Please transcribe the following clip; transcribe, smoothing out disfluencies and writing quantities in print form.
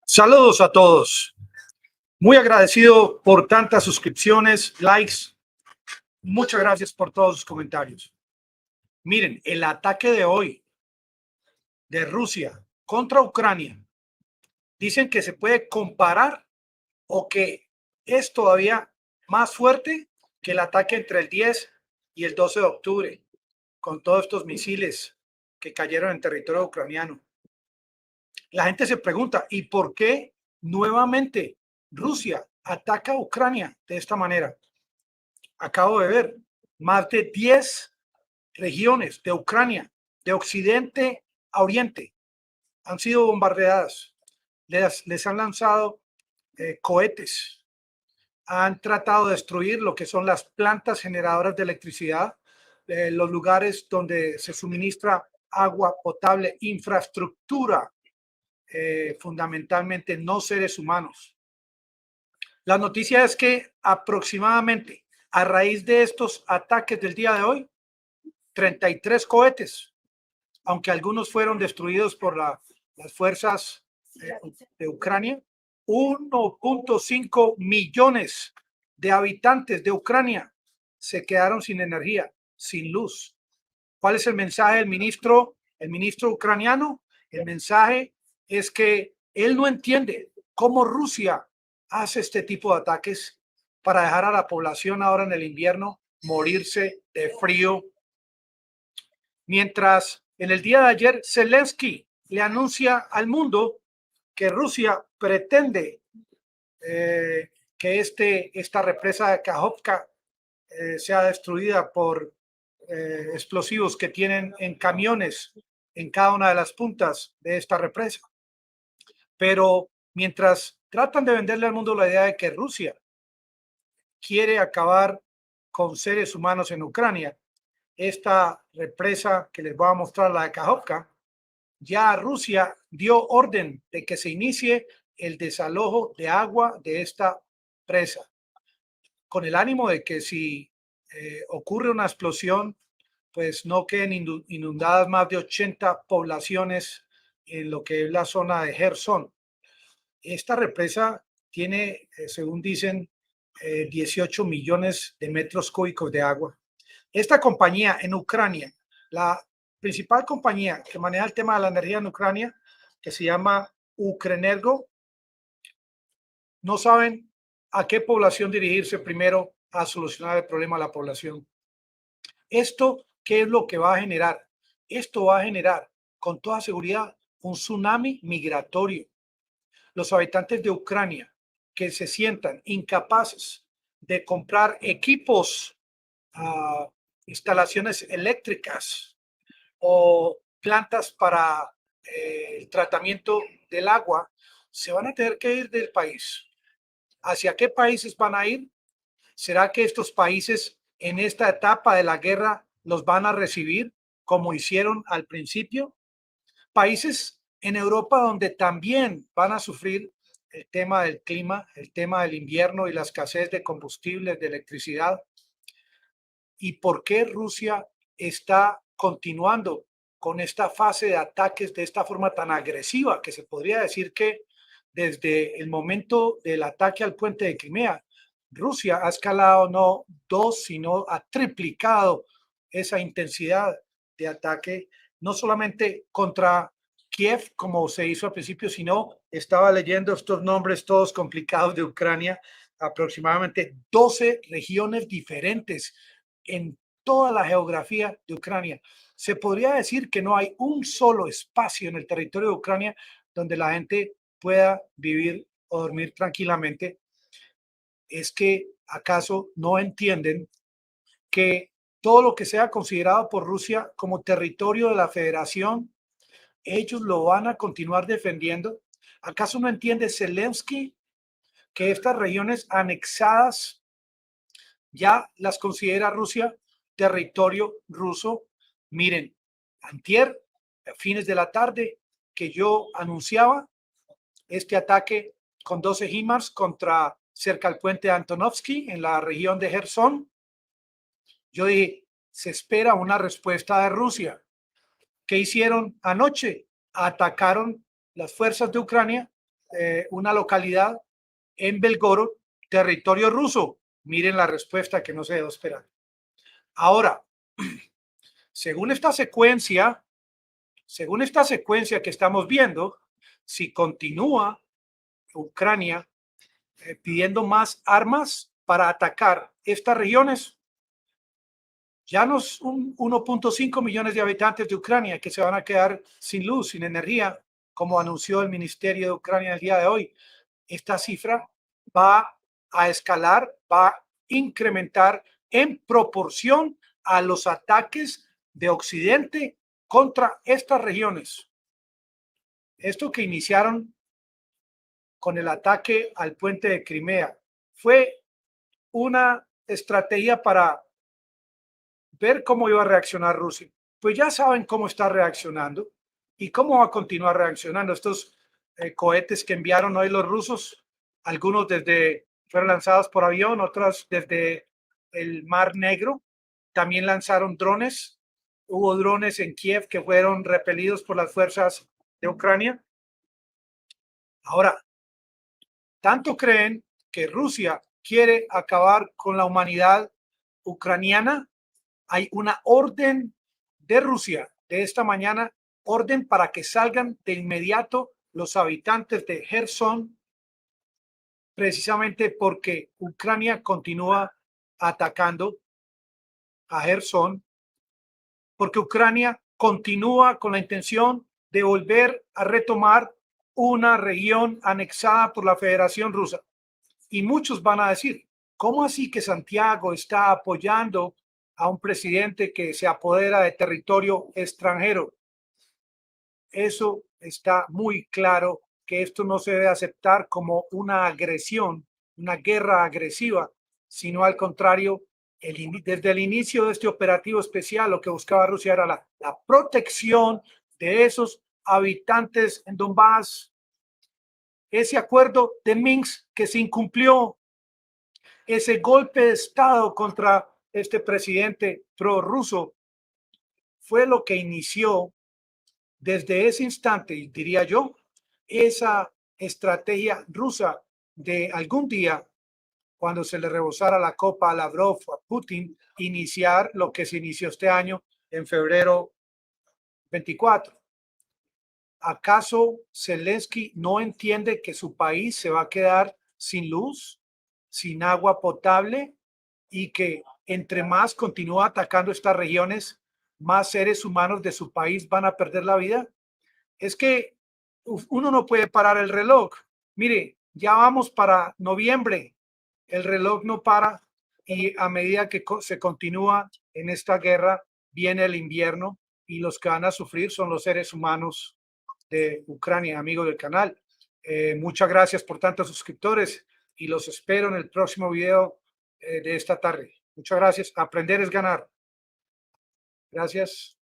Saludos a todos. Muy agradecido por tantas suscripciones, likes. Muchas gracias por todos sus comentarios. Miren, el ataque de hoy de Rusia contra Ucrania, dicen que se puede comparar o que es todavía más fuerte que el ataque entre el 10 y el 12 de octubre, con todos estos misiles que cayeron en territorio ucraniano. La gente se pregunta, ¿y por qué nuevamente Rusia ataca a Ucrania de esta manera? Acabo de ver más de 10 regiones de Ucrania, de occidente a oriente, han sido bombardeadas. Les han lanzado cohetes, han tratado de destruir lo que son las plantas generadoras de electricidad, los lugares donde se suministra agua potable, infraestructura, fundamentalmente no seres humanos. La noticia es que aproximadamente a raíz de estos ataques del día de hoy, 33 cohetes, aunque algunos fueron destruidos por las fuerzas de Ucrania, 1.5 millones de habitantes de Ucrania se quedaron sin energía, sin luz. ¿Cuál es el mensaje del ministro ucraniano? El mensaje es que él no entiende cómo Rusia hace este tipo de ataques para dejar a la población ahora en el invierno morirse de frío. Mientras en el día de ayer Zelensky le anuncia al mundo que Rusia pretende que esta represa de Kakhovka sea destruida por explosivos que tienen en camiones en cada una de las puntas de esta represa. Pero mientras tratan de venderle al mundo la idea de que Rusia quiere acabar con seres humanos en Ucrania, esta represa que les voy a mostrar, la de Kakhovka, ya Rusia dio orden de que se inicie el desalojo de agua de esta presa, con el ánimo de que si ocurre una explosión, pues no queden inundadas más de 80 poblaciones en lo que es la zona de Gerson. Esta represa tiene, según dicen, 18 millones de metros cúbicos de agua. Esta compañía en Ucrania, la principal compañía que maneja el tema de la energía en Ucrania, que se llama Ukrenergo, no saben a qué población dirigirse primero a solucionar el problema de la población. ¿Esto qué es lo que va a generar? Esto va a generar con toda seguridad un tsunami migratorio. Los habitantes de Ucrania que se sientan incapaces de comprar equipos, instalaciones eléctricas o plantas para el tratamiento del agua, se van a tener que ir del país. ¿Hacia qué países van a ir? ¿Será que estos países en esta etapa de la guerra los van a recibir como hicieron al principio? Países en Europa donde también van a sufrir el tema del clima, el tema del invierno y la escasez de combustibles, de electricidad. ¿Y por qué Rusia está continuando con esta fase de ataques de esta forma tan agresiva, que se podría decir que desde el momento del ataque al puente de Crimea, Rusia ha escalado no dos, sino ha triplicado esa intensidad de ataque, no solamente contra Kiev, como se hizo al principio, sino estaba leyendo estos nombres todos complicados de Ucrania, aproximadamente 12 regiones diferentes en toda la geografía de Ucrania. Se podría decir que no hay un solo espacio en el territorio de Ucrania donde la gente pueda vivir o dormir tranquilamente. ¿Es que acaso no entienden que todo lo que sea considerado por Rusia como territorio de la Federación, ellos lo van a continuar defendiendo? ¿Acaso no entiende Zelensky que estas regiones anexadas ya las considera Rusia territorio ruso? Miren, antier, a fines de la tarde, que yo anunciaba este ataque con 12 HIMARS contra cerca al puente de Antonovsky en la región de Gerson, yo dije, se espera una respuesta de Rusia. ¿Qué hicieron anoche? Atacaron las fuerzas de Ucrania una localidad en Belgorod, territorio ruso. Miren la respuesta que no se debe esperar. Ahora, según esta secuencia que estamos viendo, si continúa Ucrania pidiendo más armas para atacar estas regiones, ya no son 1.5 millones de habitantes de Ucrania que se van a quedar sin luz, sin energía, como anunció el Ministerio de Ucrania el día de hoy. Esta cifra va a escalar, va a incrementar en proporción a los ataques de Occidente contra estas regiones. Esto que iniciaron con el ataque al puente de Crimea fue una estrategia para ver cómo iba a reaccionar Rusia. Pues ya saben cómo está reaccionando y cómo va a continuar reaccionando. Estos cohetes que enviaron hoy los rusos, algunos fueron lanzados por avión, otros desde el Mar Negro. También lanzaron drones. Hubo drones en Kiev que fueron repelidos por las fuerzas de Ucrania. Ahora, tanto creen que Rusia quiere acabar con la humanidad ucraniana. Hay una orden de Rusia de esta mañana, orden para que salgan de inmediato los habitantes de Gerson, precisamente porque Ucrania continúa atacando a Gerson, porque Ucrania continúa con la intención de volver a retomar una región anexada por la Federación Rusa. Y muchos van a decir, ¿cómo así que Santiago está apoyando a un presidente que se apodera de territorio extranjero? Eso está muy claro, que esto no se debe aceptar como una agresión, una guerra agresiva, sino al contrario, desde el inicio de este operativo especial, lo que buscaba Rusia era la protección de esos habitantes en Donbass. Ese acuerdo de Minsk que se incumplió, ese golpe de Estado contra este presidente prorruso, fue lo que inició desde ese instante, diría yo, esa estrategia rusa de algún día, cuando se le rebosara la copa a Lavrov o a Putin, iniciar lo que se inició este año en febrero 24. ¿Acaso Zelensky no entiende que su país se va a quedar sin luz, sin agua potable y que entre más continúa atacando estas regiones, más seres humanos de su país van a perder la vida? Es que uno no puede parar el reloj. Mire, ya vamos para noviembre, el reloj no para y a medida que se continúa en esta guerra, viene el invierno y los que van a sufrir son los seres humanos de Ucrania, amigos del canal. Muchas gracias por tantos suscriptores y los espero en el próximo video de esta tarde. Muchas gracias. Aprender es ganar. Gracias.